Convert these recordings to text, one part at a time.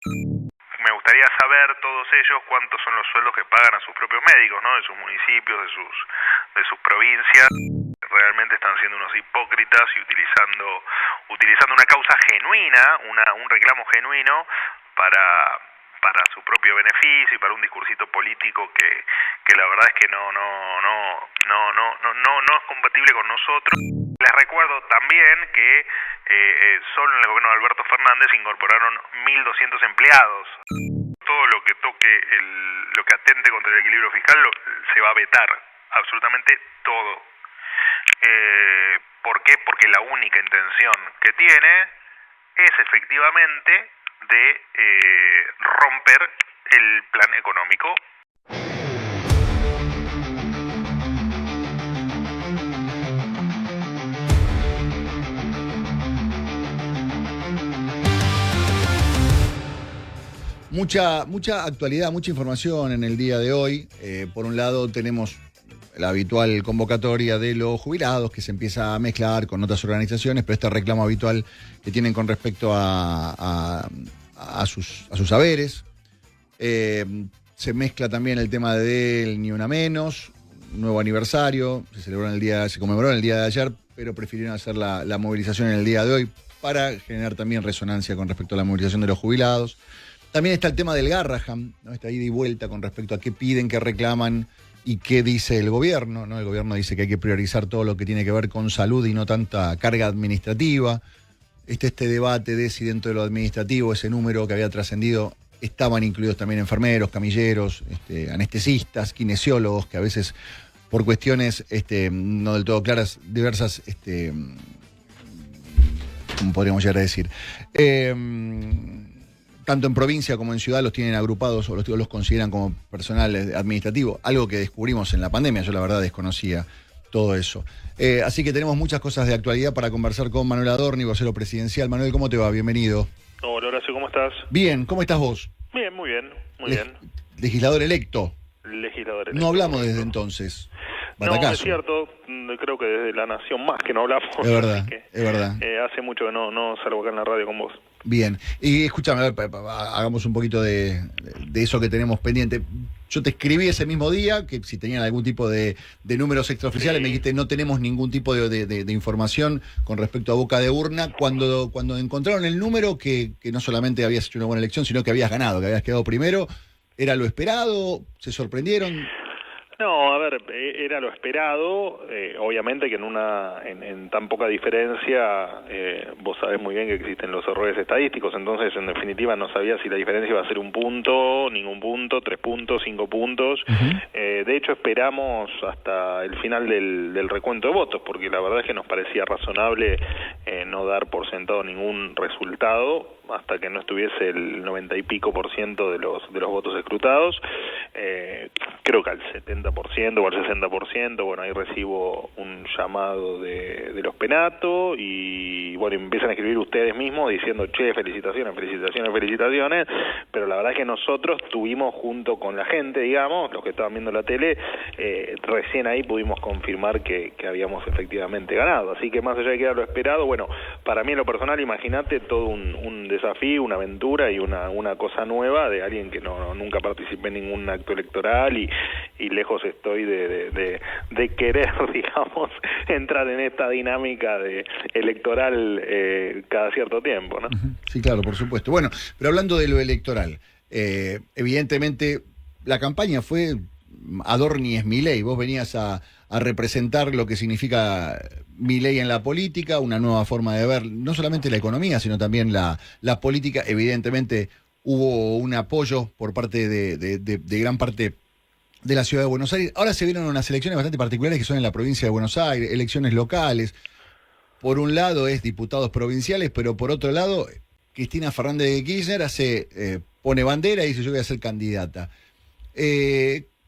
Me gustaría saber todos ellos cuántos son los sueldos que pagan a sus propios médicos, ¿no? De sus municipios, de sus provincias. Realmente están siendo unos hipócritas y utilizando una causa genuina, un reclamo genuino para su propio beneficio y para un discursito político que la verdad es que no es compatible con nosotros. Les recuerdo también que solo en el gobierno de Alberto Fernández incorporaron 1.200 empleados. Todo lo que toque lo que atente contra el equilibrio fiscal se va a vetar, absolutamente todo. ¿Por qué? Porque la única intención que tiene es efectivamente de romper el plan económico. Mucha actualidad, mucha información en el día de hoy. Por un lado tenemos la habitual convocatoria de los jubilados que se empieza a mezclar con otras organizaciones, pero este reclamo habitual que tienen con respecto a sus haberes. Se mezcla también el tema del Ni Una Menos, nuevo aniversario, se conmemoró en el día de ayer, pero prefirieron hacer la movilización en el día de hoy para generar también resonancia con respecto a la movilización de los jubilados. También está el tema del Garrahan, ¿no? Esta ida y vuelta con respecto a qué piden, qué reclaman y qué dice el gobierno, ¿no? El gobierno dice que hay que priorizar todo lo que tiene que ver con salud y no tanta carga administrativa. Este debate de si dentro de lo administrativo, ese número que había trascendido, estaban incluidos también enfermeros, camilleros, anestesistas, kinesiólogos, que a veces por cuestiones no del todo claras, diversas, ¿cómo podríamos llegar a decir? Tanto en provincia como en ciudad los tienen agrupados o los consideran como personal administrativo, algo que descubrimos en la pandemia, yo la verdad desconocía todo eso. Así que tenemos muchas cosas de actualidad para conversar con Manuel Adorni, vocero presidencial. Manuel, ¿cómo te va? Bienvenido. Hola Horacio, ¿cómo estás? Bien, ¿cómo estás vos? Bien, muy bien. Legislador electo. Legislador electo. No hablamos desde entonces. Batacazo. No, es cierto, creo que desde La Nación más que no hablamos. Es verdad, es verdad. Hace mucho que no salgo acá en la radio con vos. Bien, y escúchame, a ver, hagamos un poquito de eso que tenemos pendiente. Yo te escribí ese mismo día, que si tenían algún tipo de números extraoficiales, me dijiste no tenemos ningún tipo de información con respecto a boca de urna. Cuando encontraron el número, que no solamente habías hecho una buena elección, sino que habías ganado, que habías quedado primero, ¿era lo esperado? ¿Se sorprendieron? No, a ver, era lo esperado, obviamente que en tan poca diferencia, vos sabés muy bien que existen los errores estadísticos, entonces en definitiva no sabía si la diferencia iba a ser un punto, ningún punto, 3 puntos, 5 puntos. De hecho esperamos hasta el final del recuento de votos, porque la verdad es que nos parecía razonable no dar por sentado ningún resultado hasta que no estuviese el 90 y pico % de los votos escrutados. Creo que al 70% o al 60%, bueno, ahí recibo un llamado de los Penato y bueno, empiezan a escribir ustedes mismos diciendo, che, felicitaciones, pero la verdad es que nosotros tuvimos junto con la gente, digamos, los que estaban viendo la tele, recién ahí pudimos confirmar que habíamos efectivamente ganado, así que más allá de que era lo esperado, bueno, para mí en lo personal, imagínate todo un desafío, una aventura y una cosa nueva de alguien que nunca participé en ningún acto electoral y lejos estoy de querer, digamos, entrar en esta dinámica electoral cada cierto tiempo, ¿no? Sí, claro, por supuesto. Bueno, pero hablando de lo electoral, evidentemente la campaña fue Adorni es Milei. Vos venías a representar lo que significa Milei en la política, una nueva forma de ver no solamente la economía, sino también la política. Evidentemente hubo un apoyo por parte de gran parte de la ciudad de Buenos Aires. Ahora se vieron unas elecciones bastante particulares que son en la provincia de Buenos Aires, elecciones locales. Por un lado es diputados provinciales, pero por otro lado Cristina Fernández de Kirchner pone bandera y dice yo voy a ser candidata.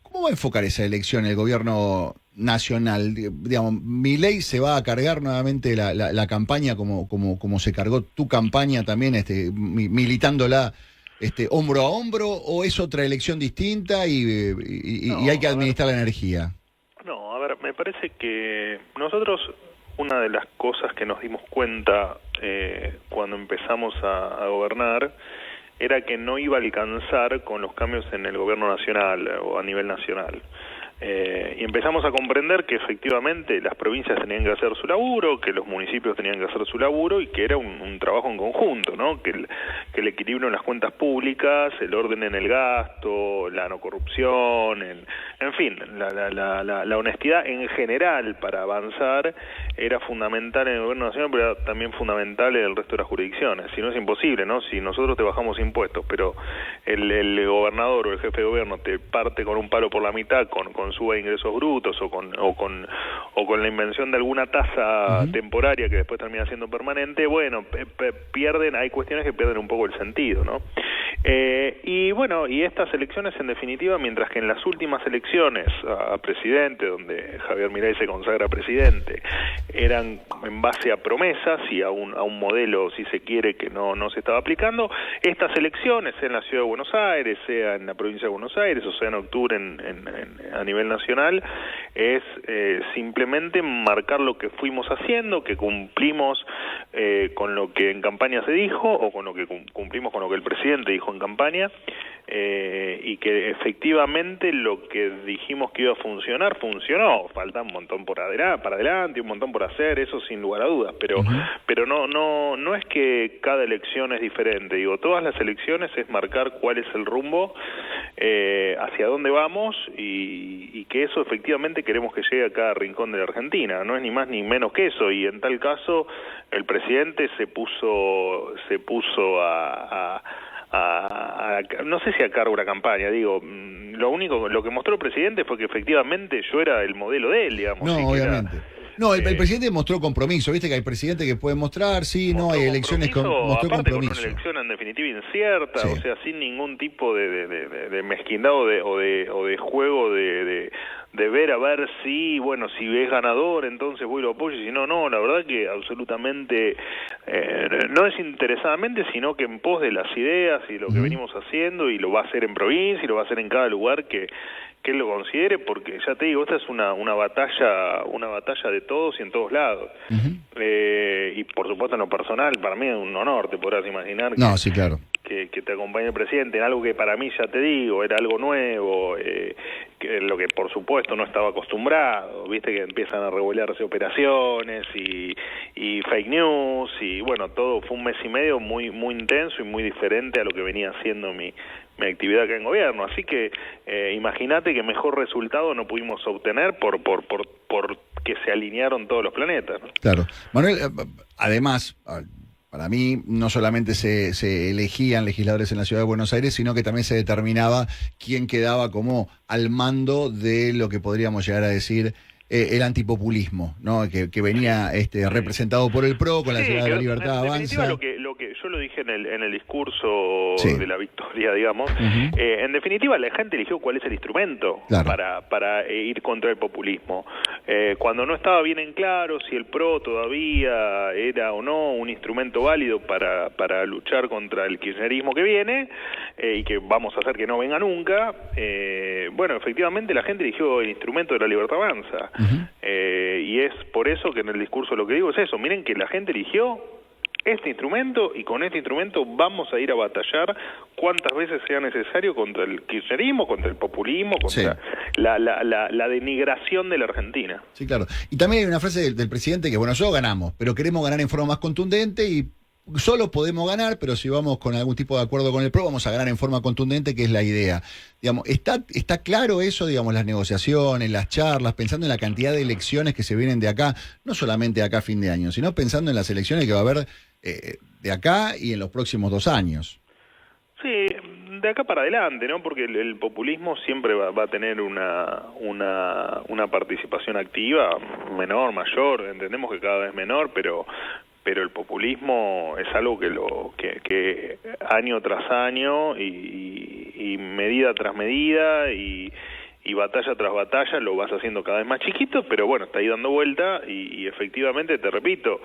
¿Cómo va a enfocar esa elección el gobierno nacional? Digamos, ¿Milei se va a cargar nuevamente la campaña como se cargó tu campaña también, militándola hombro a hombro, o es otra elección distinta y hay que administrar la energía? No, a ver, me parece que nosotros, una de las cosas que nos dimos cuenta cuando empezamos a gobernar, era que no iba a alcanzar con los cambios en el gobierno nacional o a nivel nacional. Y empezamos a comprender que efectivamente las provincias tenían que hacer su laburo, que los municipios tenían que hacer su laburo y que era un trabajo en conjunto, ¿no? Que el equilibrio en las cuentas públicas, el orden en el gasto, la no corrupción, en fin, la honestidad en general para avanzar era fundamental en el gobierno nacional, pero era también fundamental en el resto de las jurisdicciones. Si no es imposible, ¿no? Si nosotros te bajamos impuestos, pero el gobernador o el jefe de gobierno te parte con un palo por la mitad, con suba de ingresos brutos o con la invención de alguna tasa temporaria que después termina siendo permanente, bueno, hay cuestiones que pierden un poco el sentido, ¿no? Y bueno, y estas elecciones en definitiva, mientras que en las últimas elecciones a presidente, donde Javier Milei se consagra presidente, eran en base a promesas y a un modelo, si se quiere, que no se estaba aplicando, estas elecciones en la ciudad de Buenos Aires, sea en la provincia de Buenos Aires o sea en octubre a nivel nacional, es simplemente marcar lo que fuimos haciendo, que cumplimos con lo que en campaña se dijo, o con lo que cumplimos con lo que el presidente dijo en campaña, y que efectivamente lo que dijimos que iba a funcionar, funcionó. Falta un montón para adelante, un montón por hacer, eso sin lugar a dudas, pero no es que cada elección es diferente, digo, todas las elecciones es marcar cuál es el rumbo, hacia dónde vamos, y que eso efectivamente queremos que llegue a cada rincón de la Argentina, no es ni más ni menos que eso, y en tal caso el presidente se puso a no sé si a cargo de una campaña, digo, lo que mostró el presidente fue que efectivamente yo era el modelo de él, digamos. No, obviamente. No, el presidente mostró compromiso, viste que hay presidentes que pueden mostrar, sí, no, hay elecciones mostró compromiso. Con una elección en definitiva incierta, sí. O sea, sin ningún tipo de mezquindad o de juego de ver a ver si es ganador, entonces voy y lo apoyo, si no, la verdad que absolutamente, no desinteresadamente, sino que en pos de las ideas y lo que venimos haciendo, y lo va a hacer en provincia, y lo va a hacer en cada lugar que él lo considere, porque ya te digo, esta es una batalla de todos y en todos lados. Y por supuesto en lo personal, para mí es un honor, te podrás imaginar sí, claro. que te acompañe el presidente en algo que para mí, ya te digo, era algo nuevo, que lo que por supuesto no estaba acostumbrado, viste que empiezan a revolearse operaciones y fake news, y bueno, todo fue un mes y medio muy intenso y muy diferente a lo que venía haciendo mi actividad acá en gobierno, así que imagínate que mejor resultado no pudimos obtener por que se alinearon todos los planetas, ¿no? Claro. Manuel, además, para mí no solamente se elegían legisladores en la ciudad de Buenos Aires, sino que también se determinaba quién quedaba como al mando de lo que podríamos llegar a decir el antipopulismo, ¿no? Que venía representado por el PRO, con la ciudad de la Libertad Avanza. Lo que yo lo dije en el discurso de la victoria, digamos, Uh-huh. En definitiva la gente eligió cuál es el instrumento para ir contra el populismo. Cuando no estaba bien en claro si el PRO todavía era o no un instrumento válido para luchar contra el kirchnerismo que viene, y que vamos a hacer que no venga nunca, bueno, efectivamente la gente eligió el instrumento de la Libertad Avanza. Uh-huh. Y es por eso que en el discurso lo que digo es eso, miren que la gente eligió este instrumento, y con este instrumento vamos a ir a batallar cuantas veces sea necesario contra el kirchnerismo, contra el populismo, contra la denigración de la Argentina. Sí, claro. Y también hay una frase del presidente que, bueno, nosotros ganamos, pero queremos ganar en forma más contundente, y solo podemos ganar, pero si vamos con algún tipo de acuerdo con el PRO, vamos a ganar en forma contundente, que es la idea. Digamos, ¿está claro eso, digamos, las negociaciones, las charlas, pensando en la cantidad de elecciones que se vienen de acá, no solamente de acá a fin de año, sino pensando en las elecciones que va a haber de acá y en los próximos 2 años? Sí, de acá para adelante, ¿no? Porque el populismo siempre va a tener una participación activa, menor, mayor, entendemos que cada vez menor, pero el populismo es algo que año tras año y medida tras medida y batalla tras batalla lo vas haciendo cada vez más chiquito, pero bueno, está ahí dando vuelta y efectivamente, te repito,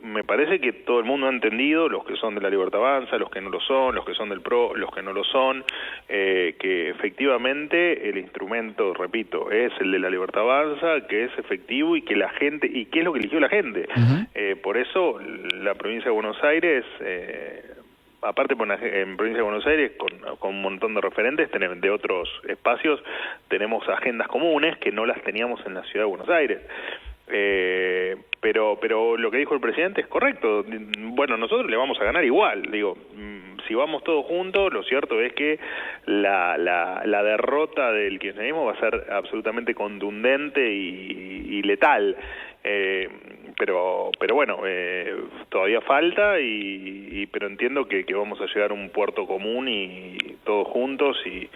me parece que todo el mundo ha entendido, los que son de la Libertad Avanza, los que no lo son, los que son del PRO, los que no lo son, que efectivamente el instrumento, repito, es el de la Libertad Avanza, que es efectivo y que la gente, y que es lo que eligió la gente. Uh-huh. Por eso la provincia de Buenos Aires aparte en Provincia de Buenos Aires, con un montón de referentes de otros espacios, tenemos agendas comunes que no las teníamos en la Ciudad de Buenos Aires. Pero lo que dijo el presidente es correcto. Bueno, nosotros le vamos a ganar igual. Digo, si vamos todos juntos, lo cierto es que la derrota del kirchnerismo va a ser absolutamente contundente y letal. Pero bueno, todavía falta, pero entiendo que vamos a llegar a un puerto común y todos juntos y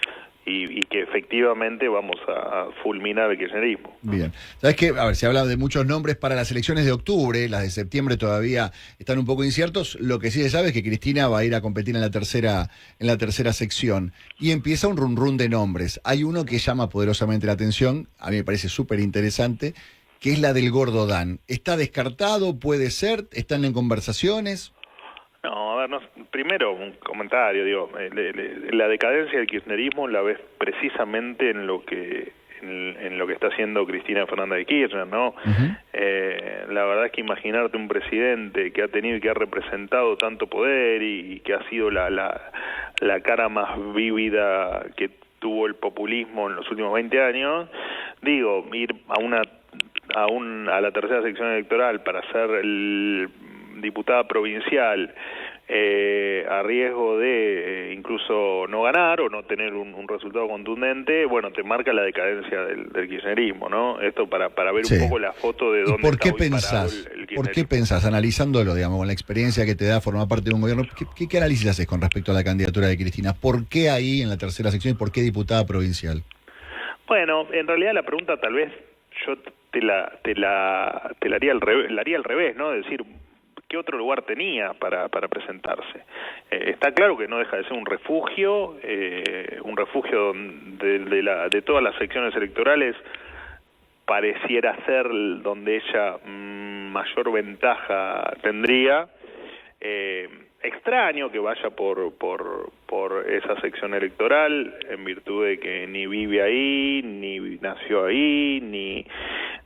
que efectivamente vamos a fulminar el kirchnerismo. Bien. ¿Sabes qué? A ver, se habla de muchos nombres para las elecciones de octubre, las de septiembre todavía están un poco inciertos. Lo que sí se sabe es que Cristina va a ir a competir en la tercera sección. Y empieza un run run de nombres. Hay uno que llama poderosamente la atención, a mí me parece súper interesante, que es la del Gordo Dan. ¿Está descartado? ¿Puede ser? ¿Están en conversaciones? No, a ver, primero un comentario, digo, la decadencia del kirchnerismo la ves precisamente en lo que está haciendo Cristina Fernández de Kirchner, ¿no? La verdad es que imaginarte un presidente que ha tenido y que ha representado tanto poder y que ha sido la cara más vívida que tuvo el populismo en los últimos 20 años, digo, ir a la tercera sección electoral para ser el diputada provincial a riesgo de incluso no ganar o no tener un resultado contundente, bueno, te marca la decadencia del kirchnerismo, ¿no? Esto para ver un poco la foto de dónde está hoy parado el kirchnerismo. ¿Por qué pensás, analizándolo, digamos, con la experiencia que te da formar parte de un gobierno, qué análisis haces con respecto a la candidatura de Cristina? ¿Por qué ahí en la tercera sección y por qué diputada provincial? Bueno, en realidad la pregunta tal vez yo te la haría al revés, ¿no? Es decir, ¿qué otro lugar tenía para presentarse? Está claro que no deja de ser un refugio de todas las secciones electorales, pareciera ser donde ella mayor ventaja tendría. Extraño que vaya por esa sección electoral, en virtud de que ni vive ahí, ni nació ahí,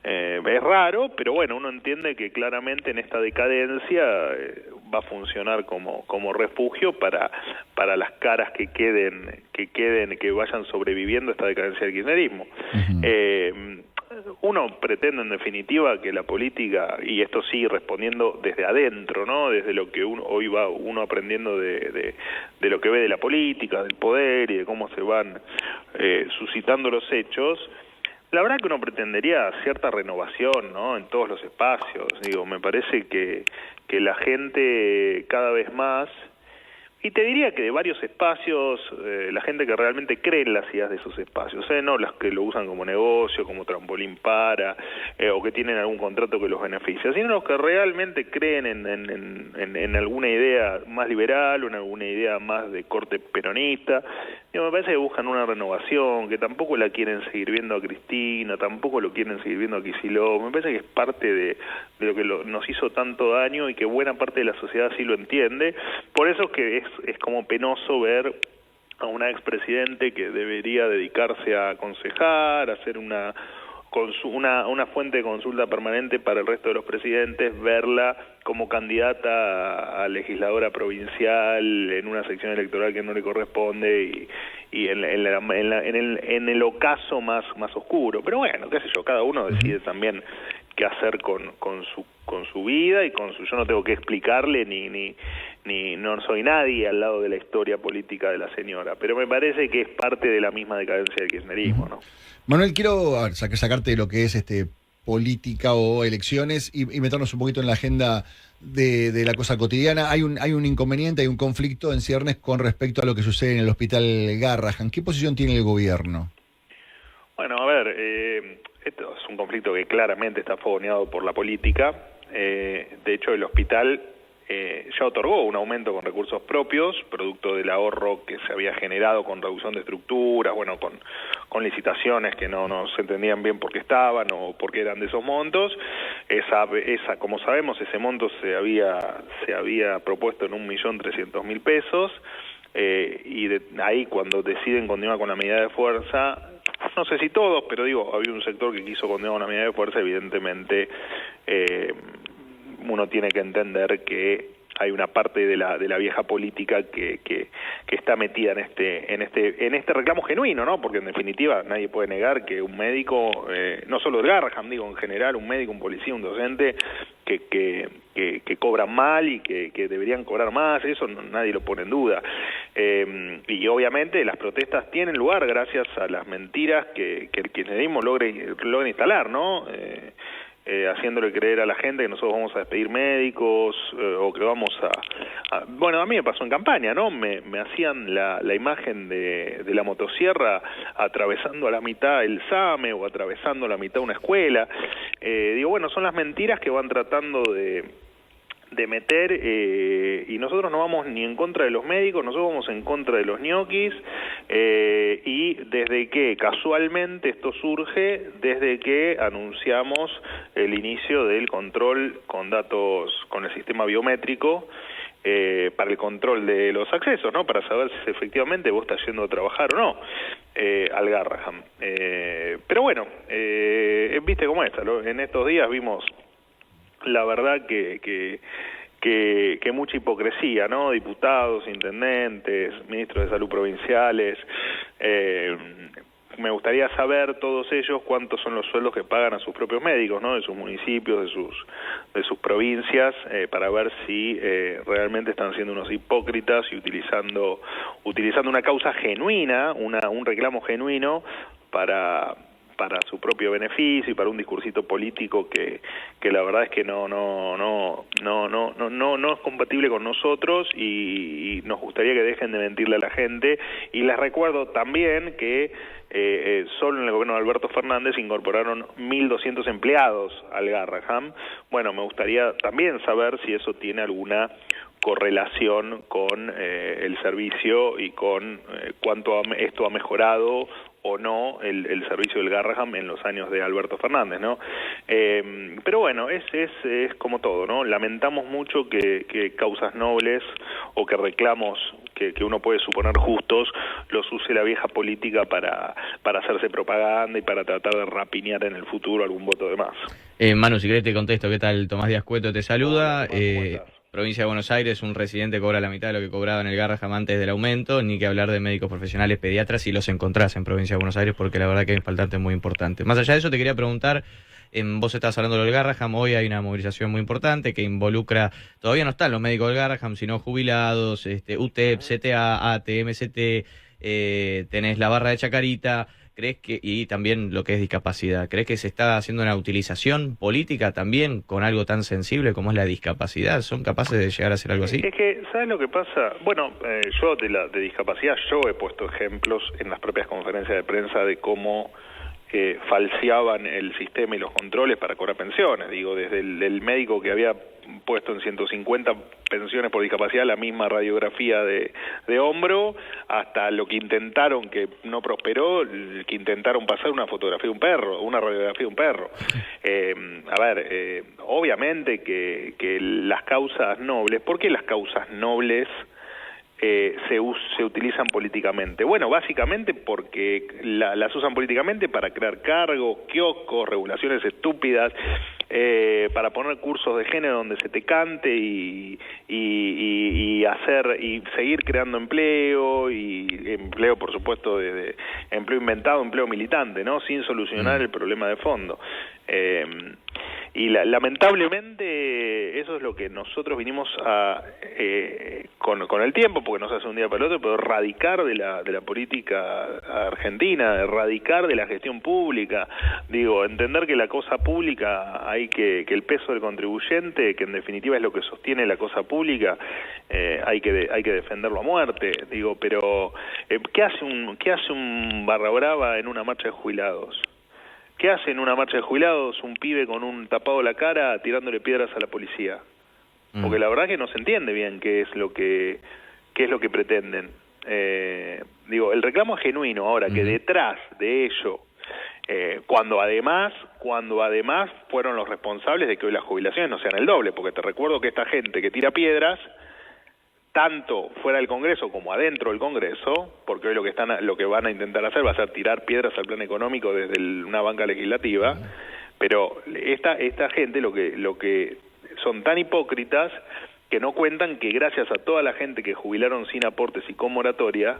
es raro, pero bueno, uno entiende que claramente en esta decadencia va a funcionar como refugio para las caras que vayan sobreviviendo a esta decadencia del kirchnerismo. Uno pretende en definitiva que la política, y esto sí respondiendo desde adentro, ¿no? Desde lo que hoy va uno aprendiendo de lo que ve de la política, del poder y de cómo se van suscitando los hechos. La verdad que uno pretendería cierta renovación, ¿no? En todos los espacios. Digo, me parece que la gente cada vez más, y te diría que de varios espacios, la gente que realmente cree en las ideas de esos espacios, no las que lo usan como negocio, como trampolín o que tienen algún contrato que los beneficia, sino los que realmente creen en alguna idea más liberal o en alguna idea más de corte peronista. Me parece que buscan una renovación, que tampoco la quieren seguir viendo a Cristina, tampoco lo quieren seguir viendo a Kicillof. Me parece que es parte de lo que nos hizo tanto daño y que buena parte de la sociedad sí lo entiende. Por eso es que es como penoso ver a una expresidente que debería dedicarse a aconsejar, a hacer una fuente de consulta permanente para el resto de los presidentes, verla como candidata a legisladora provincial en una sección electoral que no le corresponde y en el ocaso más oscuro. Pero bueno, qué sé yo, cada uno decide también qué hacer con su vida y yo no tengo que explicarle ni no soy nadie al lado de la historia política de la señora, pero me parece que es parte de la misma decadencia del kirchnerismo, ¿no? Manuel, quiero sacarte de lo que es política o elecciones y meternos un poquito en la agenda de la cosa cotidiana. Hay un inconveniente, hay un conflicto en ciernes con respecto a lo que sucede en el Hospital Garrahan. ¿Qué posición tiene el gobierno? Bueno, a ver, esto es un conflicto que claramente está fogoneado por la política. De hecho, el hospital ya otorgó un aumento con recursos propios, producto del ahorro que se había generado con reducción de estructuras, bueno, con licitaciones que no se entendían bien por qué estaban o por qué eran de esos montos. Como sabemos, ese monto se había propuesto en 1.300.000 pesos, y de ahí cuando deciden continuar con la medida de fuerza, no sé si todos, pero digo, había un sector que quiso continuar con la medida de fuerza, evidentemente uno tiene que entender que hay una parte de la vieja política que está metida en este reclamo genuino, ¿no? Porque en definitiva nadie puede negar que un médico, no solo del Garrahan, digo en general, un médico, un policía, un docente que cobran mal y que deberían cobrar más, eso nadie lo pone en duda. Y obviamente las protestas tienen lugar gracias a las mentiras que el kirchnerismo logra instalar, ¿no? Haciéndole creer a la gente que nosotros vamos a despedir médicos o que vamos bueno, a mí me pasó en campaña, ¿no? Me hacían la imagen de la motosierra atravesando a la mitad el SAME o atravesando a la mitad una escuela. Digo, bueno, son las mentiras que van tratando de meter, y nosotros no vamos ni en contra de los médicos, nosotros vamos en contra de los ñoquis, y desde que casualmente esto surge, desde que anunciamos el inicio del control con datos, con el sistema biométrico, para el control de los accesos, ¿no? Para saber si efectivamente vos estás yendo a trabajar o no al Garrahan. Pero bueno, viste cómo es, en estos días vimos la verdad que mucha hipocresía, ¿no? Diputados, intendentes, ministros de salud provinciales. Me gustaría saber todos ellos cuántos son los sueldos que pagan a sus propios médicos, ¿no? De sus municipios, de sus provincias, para ver si realmente están siendo unos hipócritas y utilizando una causa genuina, un reclamo genuino para su propio beneficio y para un discursito político que la verdad es que no es compatible con nosotros, y nos gustaría que dejen de mentirle a la gente. Y les recuerdo también que solo en el gobierno de Alberto Fernández incorporaron 1.200 empleados al Garrahan. Bueno, me gustaría también saber si eso tiene alguna correlación con el servicio y con cuánto esto ha mejorado o no el servicio del Garrahan en los años de Alberto Fernández, ¿no? Pero bueno, es como todo, ¿no? Lamentamos mucho que causas nobles o que reclamos que uno puede suponer justos los use la vieja política para hacerse propaganda y para tratar de rapiñar en el futuro algún voto de más. Manu, si querés te contesto. ¿Qué tal? Tomás Díaz Cueto te saluda. Hola, Tomás, ¿cómo estás? Provincia de Buenos Aires, un residente cobra la mitad de lo que cobraba en el Garrahan antes del aumento, ni que hablar de médicos profesionales, pediatras, si los encontrás en Provincia de Buenos Aires, porque la verdad que hay un faltante muy importante. Más allá de eso, te quería preguntar, vos estás hablando del Garrahan, hoy hay una movilización muy importante que involucra, todavía no están los médicos del Garrahan, sino jubilados, UTEP, CTA, ATE, MCT, tenés la barra de Chacarita. ¿Crees que, y también lo que es discapacidad, crees que se está haciendo una utilización política también con algo tan sensible como es la discapacidad? ¿Son capaces de llegar a hacer algo así? Es que, ¿sabes lo que pasa? Bueno, yo de discapacidad, yo he puesto ejemplos en las propias conferencias de prensa de cómo falseaban el sistema y los controles para cobrar pensiones. Digo, desde el médico que había puesto en 150 pensiones por discapacidad la misma radiografía de hombro, hasta lo que intentaron, que no prosperó, que intentaron pasar una fotografía de un perro, una radiografía de un perro. Obviamente que las causas nobles, ¿por qué las causas nobles se utilizan políticamente? Bueno, básicamente porque las usan políticamente para crear cargos, kioscos, regulaciones estúpidas, para poner cursos de género donde se te cante y seguir creando empleo, y empleo, por supuesto, de empleo inventado, empleo militante, ¿no? Sin solucionar el problema de fondo. Y lamentablemente eso es lo que nosotros vinimos a con el tiempo, porque no se hace un día para el otro, pero erradicar de la política argentina, erradicar de la gestión pública. Digo, entender que la cosa pública que el peso del contribuyente, que en definitiva es lo que sostiene la cosa pública, hay que defenderlo a muerte. Digo, pero ¿qué hace un barra brava en una marcha de jubilados? ¿Qué hace en una marcha de jubilados un pibe con un tapado la cara tirándole piedras a la policía? Porque la verdad que no se entiende bien qué es lo que pretenden. Digo, el reclamo es genuino. Ahora, que detrás de ello, cuando además fueron los responsables de que hoy las jubilaciones no sean el doble, porque te recuerdo que esta gente que tira piedras, tanto fuera del Congreso como adentro del Congreso, porque hoy lo que van a intentar hacer va a ser tirar piedras al plan económico desde una banca legislativa, pero esta gente lo que son tan hipócritas que no cuentan que gracias a toda la gente que jubilaron sin aportes y con moratoria,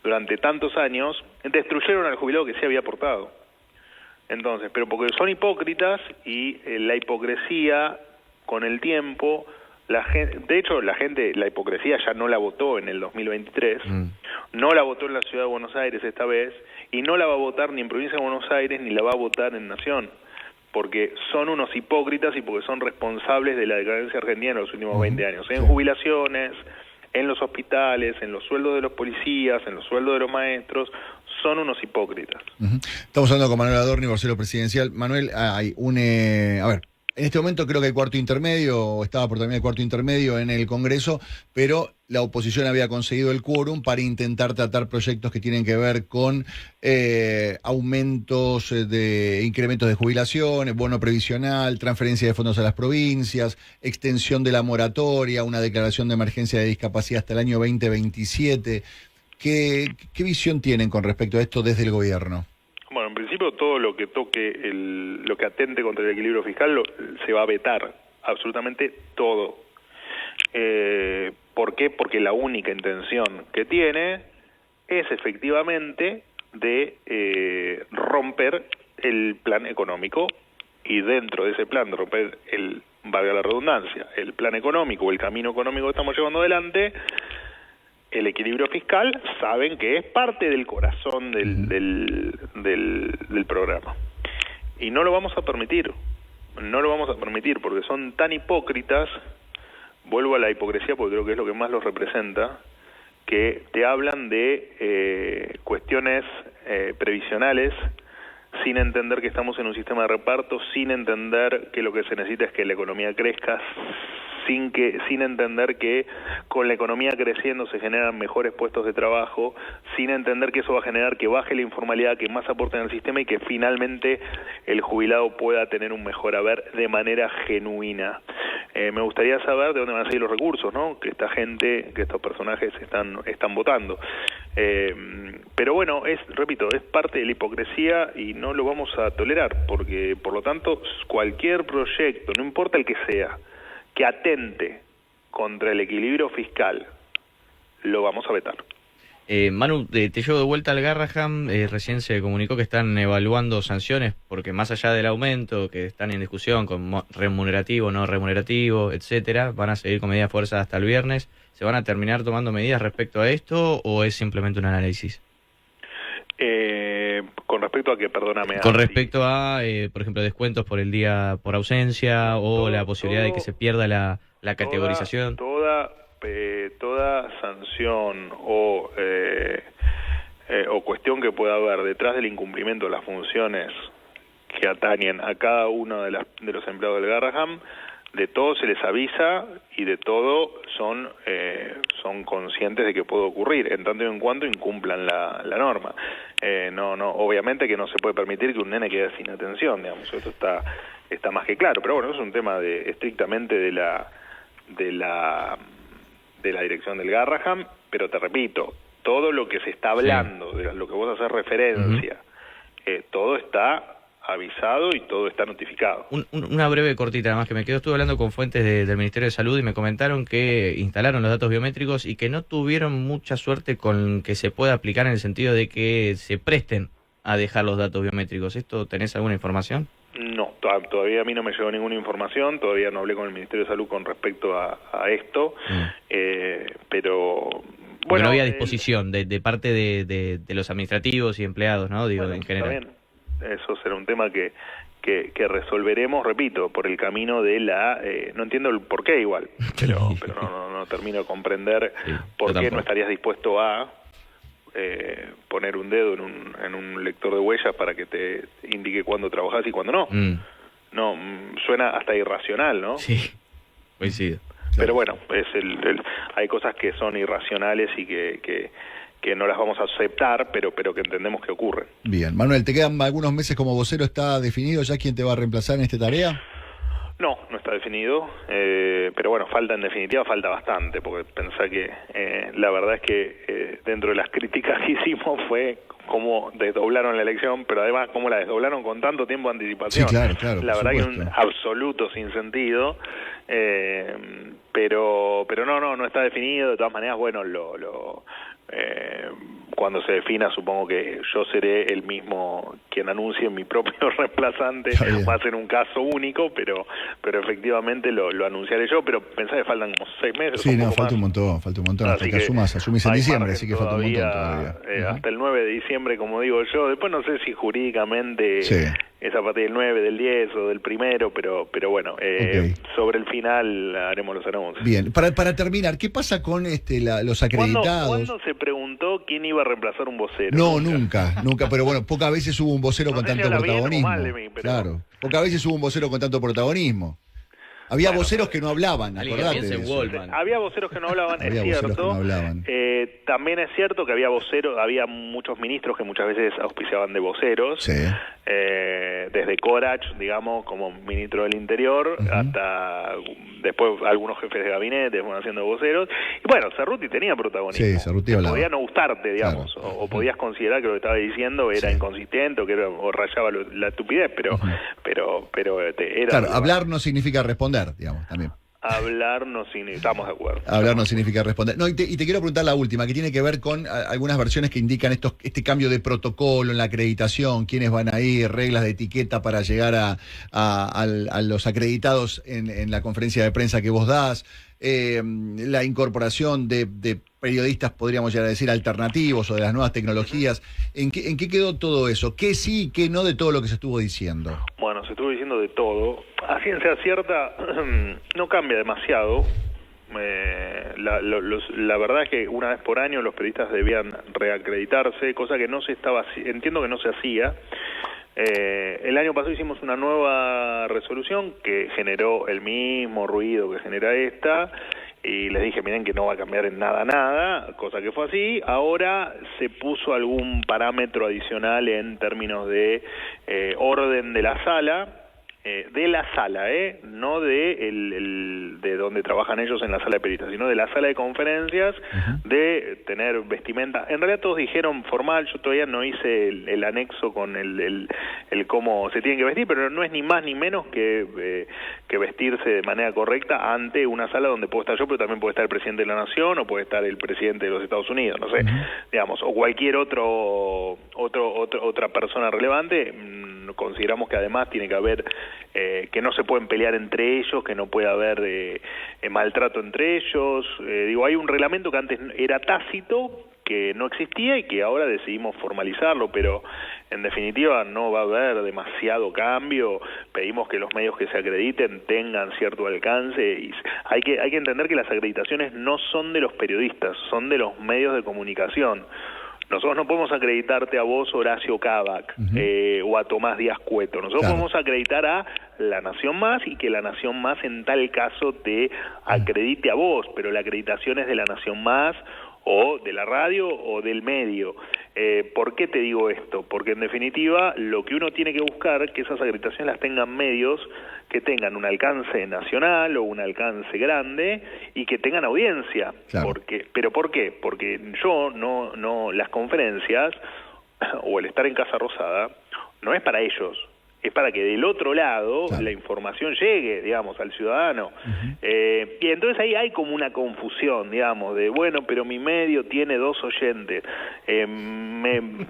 durante tantos años, destruyeron al jubilado que sí había aportado. Entonces, pero porque son hipócritas y la hipocresía con el tiempo, de hecho la hipocresía ya no la votó en el 2023, no la votó en la Ciudad de Buenos Aires esta vez, y no la va a votar ni en Provincia de Buenos Aires ni la va a votar en Nación, porque son unos hipócritas y porque son responsables de la decadencia argentina en los últimos 20 años, en jubilaciones, en los hospitales, en los sueldos de los policías, en los sueldos de los maestros. Son unos hipócritas. Estamos hablando con Manuel Adorni, vocero presidencial. Manuel, hay en este momento creo que hay cuarto intermedio, o estaba por terminar el cuarto intermedio en el Congreso, pero la oposición había conseguido el quórum para intentar tratar proyectos que tienen que ver con aumentos de incrementos de jubilaciones, bono previsional, transferencia de fondos a las provincias, extensión de la moratoria, una declaración de emergencia de discapacidad hasta el año 2027. ¿Qué visión tienen con respecto a esto desde el gobierno? Bueno, en principio todo lo que toque, lo que atente contra el equilibrio fiscal se va a vetar, absolutamente todo. ¿Por qué? Porque la única intención que tiene es efectivamente de romper el plan económico, y dentro de ese plan de romper valga la redundancia, el plan económico o el camino económico que estamos llevando adelante, el equilibrio fiscal, saben que es parte del corazón del programa. Y no lo vamos a permitir, porque son tan hipócritas, vuelvo a la hipocresía porque creo que es lo que más los representa, que te hablan de cuestiones previsionales sin entender que estamos en un sistema de reparto, sin entender que lo que se necesita es que la economía crezca, sin entender que con la economía creciendo se generan mejores puestos de trabajo, sin entender que eso va a generar que baje la informalidad, que más aporten al sistema y que finalmente el jubilado pueda tener un mejor haber de manera genuina. Me gustaría saber de dónde van a salir los recursos, ¿no? Que estos personajes están votando. Pero bueno, repito, es parte de la hipocresía y no lo vamos a tolerar, porque por lo tanto cualquier proyecto, no importa el que sea, que atente contra el equilibrio fiscal, lo vamos a vetar. Manu, te llevo de vuelta al Garraham. Recién se comunicó que están evaluando sanciones, porque más allá del aumento, que están en discusión con remunerativo, no remunerativo, etcétera, van a seguir con medidas de fuerza hasta el viernes. ¿Se van a terminar tomando medidas respecto a esto o es simplemente un análisis? Con respecto a que, perdóname. Con respecto a, por ejemplo, descuentos por el día por ausencia o la posibilidad de que se pierda la categorización. Toda sanción o cuestión que pueda haber detrás del incumplimiento de las funciones que atañen a cada uno de los empleados del Garraham, de todo se les avisa y de todo son conscientes de que puede ocurrir, en tanto y en cuanto incumplan la norma. Obviamente que no se puede permitir que un nene quede sin atención, digamos, esto está más que claro, pero bueno, es un tema estrictamente de la dirección del Garraham, pero te repito, todo lo que se está hablando, de lo que vos haces referencia, todo está avisado y todo está notificado. Una breve cortita, además que me quedo, estuve hablando con fuentes del Ministerio de Salud y me comentaron que instalaron los datos biométricos y que no tuvieron mucha suerte con que se pueda aplicar en el sentido de que se presten a dejar los datos biométricos. ¿Esto tenés alguna información? No, todavía a mí no me llegó ninguna información, todavía no hablé con el Ministerio de Salud con respecto a esto, pero... Bueno, no había disposición de parte de los administrativos y empleados, ¿no? Digo, en general. Está bien. Eso será un tema que resolveremos, repito, por el camino de no entiendo el por qué igual, pero no termino de comprender por qué no estarías dispuesto a poner un dedo en un lector de huellas para que te indique cuándo trabajás y cuándo no. No, suena hasta irracional, ¿no? Sí, coincido. Pero bueno, hay cosas que son irracionales y que no las vamos a aceptar, pero que entendemos que ocurren. Bien. Manuel, ¿te quedan algunos meses como vocero? ¿Está definido ya quién te va a reemplazar en esta tarea? No está definido, pero bueno, en definitiva falta bastante, porque pensá que la verdad es que dentro de las críticas que hicimos fue cómo desdoblaron la elección, pero además cómo la desdoblaron con tanto tiempo de anticipación. Sí, claro. La verdad que es un absoluto sinsentido, pero no está definido. De todas maneras, bueno, cuando se defina, supongo que yo seré el mismo quien anuncie mi propio reemplazante, más en un caso único, pero efectivamente lo anunciaré yo, pero pensá que faltan como 6 meses. Sí, no, falta un montón, hasta que asumís en diciembre, así que falta un montón todavía. Hasta el 9 de diciembre, como digo yo, después no sé si jurídicamente es a partir del 9, del 10 o del 1, pero bueno, sobre el final haremos los anuncios. Bien, para terminar, ¿qué pasa con los acreditados? ¿Cuándo se preguntó quién iba a reemplazar un vocero? No, nunca, pero bueno, pocas veces hubo un vocero con tanto protagonismo. Mal de mí, pero... Claro, pocas veces hubo un vocero con tanto protagonismo. Había voceros que no hablaban, acordate de eso. Había voceros que no hablaban, es cierto. También es cierto que había muchos ministros que muchas veces auspiciaban de voceros. Sí. Desde Corach, digamos, como ministro del Interior, hasta después algunos jefes de gabinete fueron haciendo voceros. Y bueno, Cerruti tenía protagonismo. Sí, Cerruti hablaba. Podía no gustarte, digamos, claro. o podías considerar que lo que estaba diciendo era inconsistente o rayaba la estupidez, pero era... Claro, hablar no significa responder, digamos, también. Hablar no significa, estamos de acuerdo. Hablar no significa responder. No, y te quiero preguntar la última, que tiene que ver con algunas versiones que indican este cambio de protocolo en la acreditación, quiénes van a ir, reglas de etiqueta para llegar a los acreditados en la conferencia de prensa que vos das, la incorporación de periodistas, podríamos llegar a decir, alternativos o de las nuevas tecnologías. ¿En qué quedó todo eso? ¿Qué sí y qué no de todo lo que se estuvo diciendo? Bueno, se estuvo diciendo de todo. A ciencia cierta no cambia demasiado. La verdad es que una vez por año los periodistas debían reacreditarse, cosa que entiendo que no se hacía. El año pasado hicimos una nueva resolución que generó el mismo ruido que genera esta, y les dije, miren que no va a cambiar en nada, cosa que fue así. Ahora se puso algún parámetro adicional en términos de orden de la sala, no de donde trabajan ellos en la sala de peritas, sino de la sala de conferencias, de tener vestimenta. En realidad todos dijeron formal, yo todavía no hice el anexo con el cómo se tienen que vestir, pero no es ni más ni menos que vestirse de manera correcta ante una sala donde puedo estar yo, pero también puede estar el presidente de la Nación, o puede estar el presidente de los Estados Unidos, no sé, digamos, o cualquier otra persona relevante. Consideramos que además tiene que haber que no se pueden pelear entre ellos, que no puede haber maltrato entre ellos. Hay un reglamento que antes era tácito, que no existía y que ahora decidimos formalizarlo, pero en definitiva no va a haber demasiado cambio. Pedimos que los medios que se acrediten tengan cierto alcance, y hay que entender que las acreditaciones no son de los periodistas, son de los medios de comunicación. Nosotros no podemos acreditarte a vos, Horacio Cavac, o a Tomás Díaz Cueto. Nosotros podemos acreditar a La Nación Más, y que La Nación Más en tal caso te acredite a vos, pero la acreditación es de La Nación Más, o de la radio, o del medio. ¿Por qué te digo esto? Porque en definitiva lo que uno tiene que buscar es que esas acreditaciones las tengan medios que tengan un alcance nacional o un alcance grande y que tengan audiencia. Claro. ¿Pero por qué? Porque yo no las conferencias o el estar en Casa Rosada no es para ellos. Es para que del otro lado la información llegue, digamos, al ciudadano. Y entonces ahí hay como una confusión, digamos, de bueno, pero mi medio tiene 2 oyentes.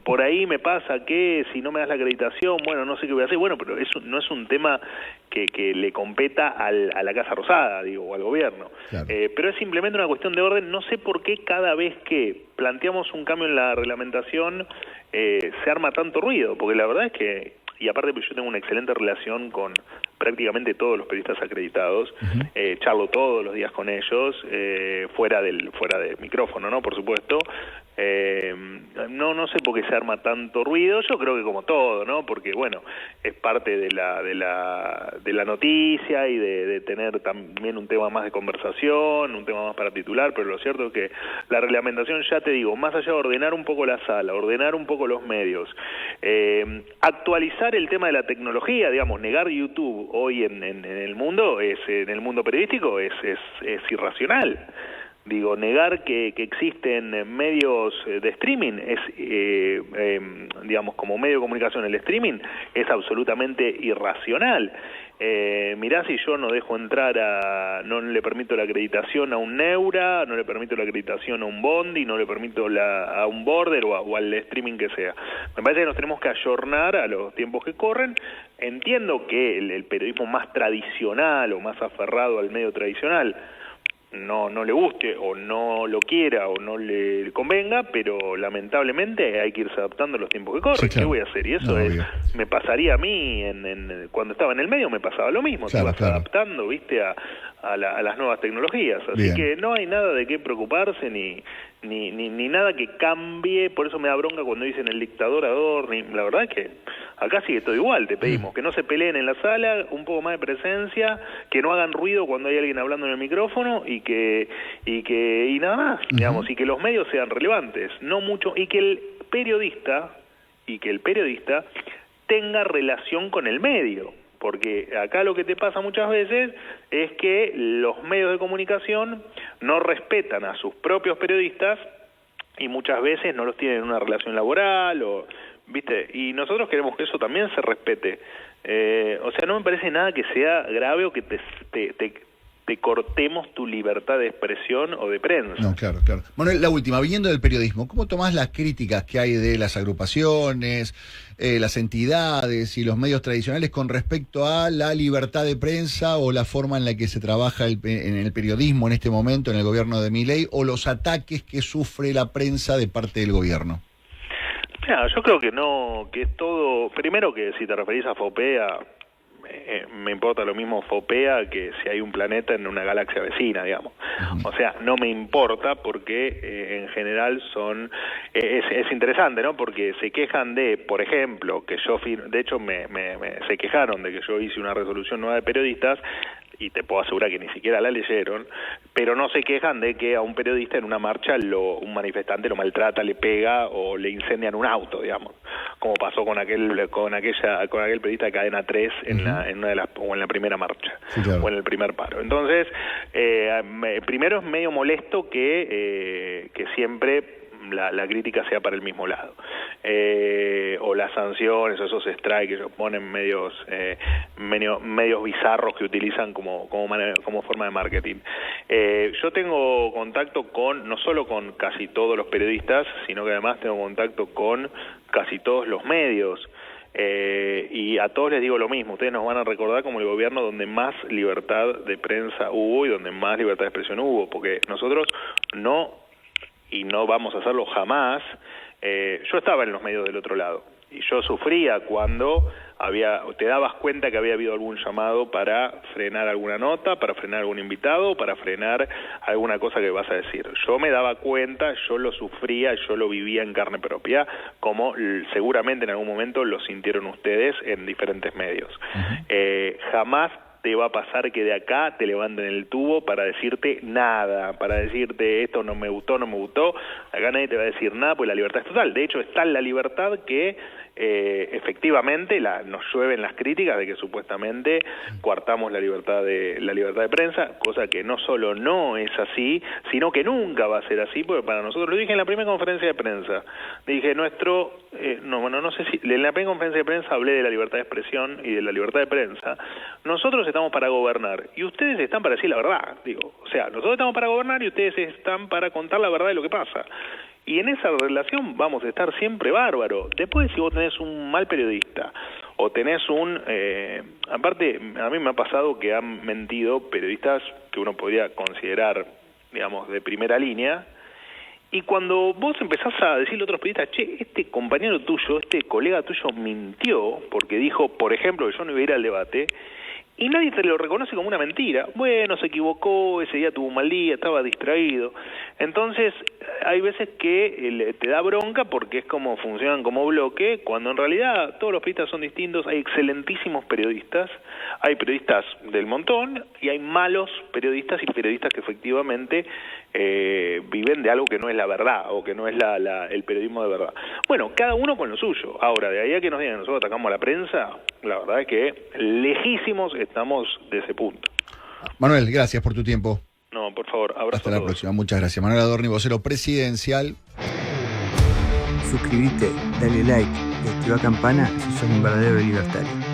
Por ahí me pasa que si no me das la acreditación, bueno, no sé qué voy a hacer. Bueno, pero eso no es un tema que le competa a la Casa Rosada, o al gobierno. Claro. Pero es simplemente una cuestión de orden. No sé por qué cada vez que planteamos un cambio en la reglamentación se arma tanto ruido, porque la verdad es que, y aparte yo tengo una excelente relación con prácticamente todos los periodistas acreditados, charlo todos los días con ellos, fuera del micrófono, ¿no? Por supuesto. No sé por qué se arma tanto ruido. Yo creo que como todo, ¿no? Porque bueno, es parte de la noticia y de tener también un tema más de conversación, un tema más para titular, pero lo cierto es que la reglamentación, ya te digo, más allá de ordenar un poco la sala, ordenar un poco los medios, actualizar el tema de la tecnología, digamos, negar YouTube hoy en el mundo, en el mundo periodístico, es irracional. Digo, negar que existen medios de streaming es, digamos, como medio de comunicación el streaming es absolutamente irracional. Mirá si yo no dejo entrar no le permito la acreditación a un Neura, no le permito la acreditación a un Bondi, no le permito a un Border o al streaming que sea. Me parece que nos tenemos que ayornar a los tiempos que corren. Entiendo que el periodismo más tradicional o más aferrado al medio tradicional no le guste o no lo quiera o no le convenga, pero lamentablemente hay que irse adaptando a los tiempos que corren. Sí, claro. ¿Qué voy a hacer? Y eso me pasaría a mí cuando estaba en el medio, me pasaba lo mismo, te vas adaptando, viste, a las nuevas tecnologías, así que no hay nada de qué preocuparse ni nada que cambie. Por eso me da bronca cuando dicen el dictador Adorni. La verdad es que acá sigue todo igual. Te pedimos que no se peleen en la sala, un poco más de presencia, que no hagan ruido cuando hay alguien hablando en el micrófono y nada más, digamos, y que los medios sean relevantes, no mucho, y que el periodista tenga relación con el medio. Porque acá lo que te pasa muchas veces es que los medios de comunicación no respetan a sus propios periodistas y muchas veces no los tienen en una relación laboral, ¿viste? Y nosotros queremos que eso también se respete. O sea, no me parece nada que sea grave o que te cortemos tu libertad de expresión o de prensa. No, claro. Manuel, la última, viniendo del periodismo, ¿cómo tomás las críticas que hay de las agrupaciones, las entidades y los medios tradicionales con respecto a la libertad de prensa o la forma en la que se trabaja en el periodismo en este momento, en el gobierno de Milei, o los ataques que sufre la prensa de parte del gobierno? Yo creo que es todo. Primero, que si te referís a FOPEA, me importa lo mismo FOPEA que si hay un planeta en una galaxia vecina, digamos. O sea, no me importa porque en general es interesante, ¿no? Porque se quejan por ejemplo, que yo, de hecho se quejaron de que yo hice una resolución nueva de periodistas, y te puedo asegurar que ni siquiera la leyeron, pero no se quejan de que a un periodista en una marcha un manifestante lo maltrata, le pega o le incendian un auto, digamos, como pasó con aquel periodista de Cadena 3 en una de las, o en la primera marcha, sí, claro, o en el primer paro. Entonces, primero es medio molesto que siempre la crítica sea para el mismo lado, o las sanciones o esos strikes que ellos ponen medios bizarros que utilizan como forma de marketing. Yo tengo contacto no solo con casi todos los periodistas, sino que además tengo contacto con casi todos los medios. Y a todos les digo lo mismo, ustedes nos van a recordar como el gobierno donde más libertad de prensa hubo y donde más libertad de expresión hubo, porque nosotros no vamos a hacerlo jamás. Yo estaba en los medios del otro lado y yo sufría cuando te dabas cuenta que había habido algún llamado para frenar alguna nota, para frenar algún invitado, para frenar alguna cosa que vas a decir. Yo me daba cuenta, yo lo sufría, yo lo vivía en carne propia, como seguramente en algún momento lo sintieron ustedes en diferentes medios. Jamás te va a pasar que de acá te levanten el tubo para decirte nada, para decirte esto no me gustó. Acá nadie te va a decir nada, pues la libertad es total. De hecho, está la libertad que efectivamente nos llueven las críticas de que supuestamente coartamos la libertad de prensa, cosa que no solo no es así, sino que nunca va a ser así, porque para nosotros, lo dije en la primera conferencia de prensa, dije no sé si en la primera conferencia de prensa hablé de la libertad de expresión y de la libertad de prensa. Nosotros estamos para gobernar y ustedes están para decir la verdad, o sea, nosotros estamos para gobernar y ustedes están para contar la verdad de lo que pasa. Y en esa relación vamos a estar siempre bárbaro. Después, si vos tenés un mal periodista o tenés aparte, a mí me ha pasado que han mentido periodistas que uno podría considerar, digamos, de primera línea, y cuando vos empezás a decirle a otros periodistas, este compañero tuyo, este colega tuyo mintió porque dijo, por ejemplo, que yo no iba a ir al debate, y nadie te lo reconoce como una mentira. Bueno, se equivocó, ese día tuvo un mal día, estaba distraído. Entonces, hay veces que te da bronca porque es como funcionan como bloque, cuando en realidad todos los periodistas son distintos. Hay excelentísimos periodistas, hay periodistas del montón y hay malos periodistas y periodistas que efectivamente viven de algo que no es la verdad o que no es el periodismo de verdad. Bueno, cada uno con lo suyo. Ahora, de ahí a que nos digan que nosotros atacamos a la prensa, la verdad es que lejísimos estamos de ese punto. Manuel, gracias por tu tiempo. No, por favor, abrazo. Hasta la próxima, muchas gracias. Manuel Adorni, vocero presidencial. Suscríbete, dale like y activa campana si sos un verdadero libertario.